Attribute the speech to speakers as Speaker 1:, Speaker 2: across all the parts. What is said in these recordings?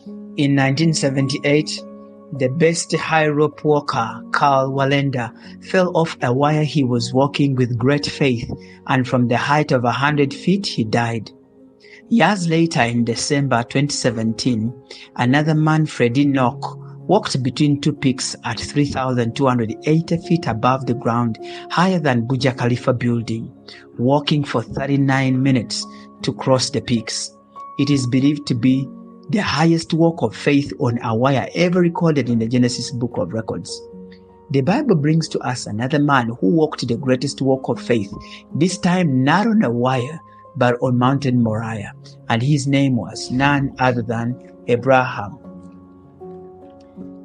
Speaker 1: In 1978, the best high rope walker, Karl Wallender, fell off a wire he was walking with great faith, and from the height of 100 feet he died. Years later, in December 2017, another man, Freddie Nock, walked between two peaks at 3,280 feet above the ground, higher than Burj Khalifa building, walking for 39 minutes to cross the peaks. It is believed to be the highest walk of faith on a wire ever recorded in the Genesis Book of Records. The Bible brings to us another man who walked the greatest walk of faith, this time not on a wire, but on Mount Moriah, and his name was none other than Abraham.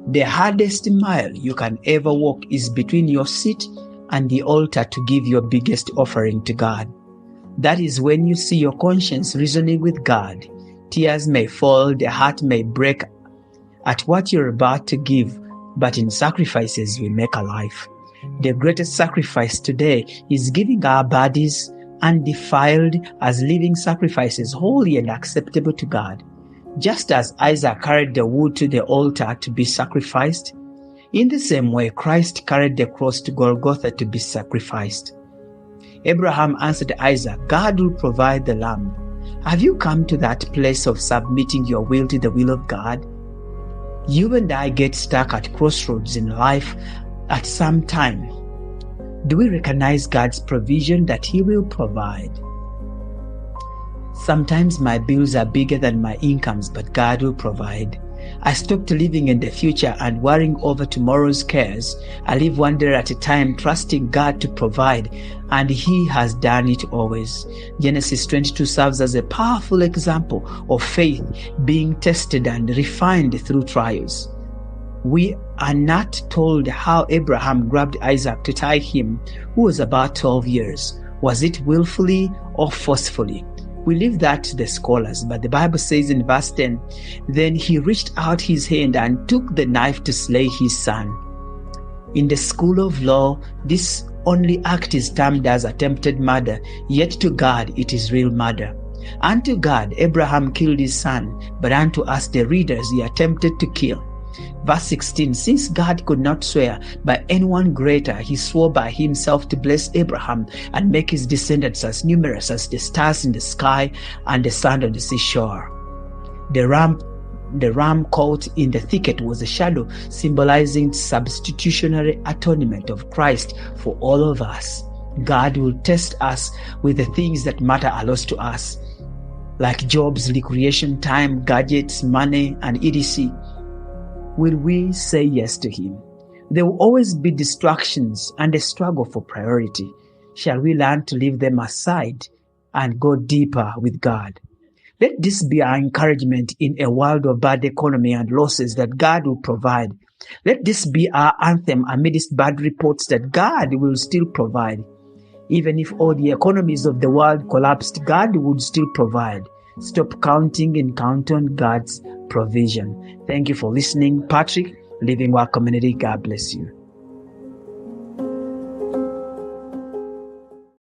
Speaker 1: The hardest mile you can ever walk is between your seat and the altar to give your biggest offering to God. That is when you see your conscience reasoning with God. Tears may fall, the heart may break at what you're about to give, but in sacrifices we make a life. The greatest sacrifice today is giving our bodies undefiled as living sacrifices, holy and acceptable to God. Just as Isaac carried the wood to the altar to be sacrificed, in the same way Christ carried the cross to Golgotha to be sacrificed. Abraham answered Isaac, God will provide the lamb. Have you come to that place of submitting your will to the will of God? You and I get stuck at crossroads in life at some time. Do we recognize God's provision that He will provide? Sometimes my bills are bigger than my incomes, but God will provide. I stopped living in the future and worrying over tomorrow's cares. I live one day at a time, trusting God to provide, and He has done it always. Genesis 22 serves as a powerful example of faith being tested and refined through trials. We are not told how Abraham grabbed Isaac to tie him, who was about 12 years. Was it willfully or forcefully? We leave that to the scholars, but the Bible says in verse 10, then he reached out his hand and took the knife to slay his son. In the school of law, this only act is termed as attempted murder, yet to God it is real murder. Unto God, Abraham killed his son, but unto us, the readers, he attempted to kill. Verse 16, since God could not swear by anyone greater, he swore by himself to bless Abraham and make his descendants as numerous as the stars in the sky and the sand on the seashore. The ram caught in the thicket was a shadow symbolizing substitutionary atonement of Christ for all of us. God will test us with the things that matter a lot to us, like jobs, recreation time, gadgets, money, and etc. Will we say yes to Him? There will always be distractions and a struggle for priority. Shall we learn to leave them aside and go deeper with God? Let this be our encouragement in a world of bad economy and losses, that God will provide. Let this be our anthem amidst bad reports, that God will still provide. Even if all the economies of the world collapsed, God would still provide. Stop counting and count on God's provision. Thank you for listening. Patrick, Living Word Community. God bless you.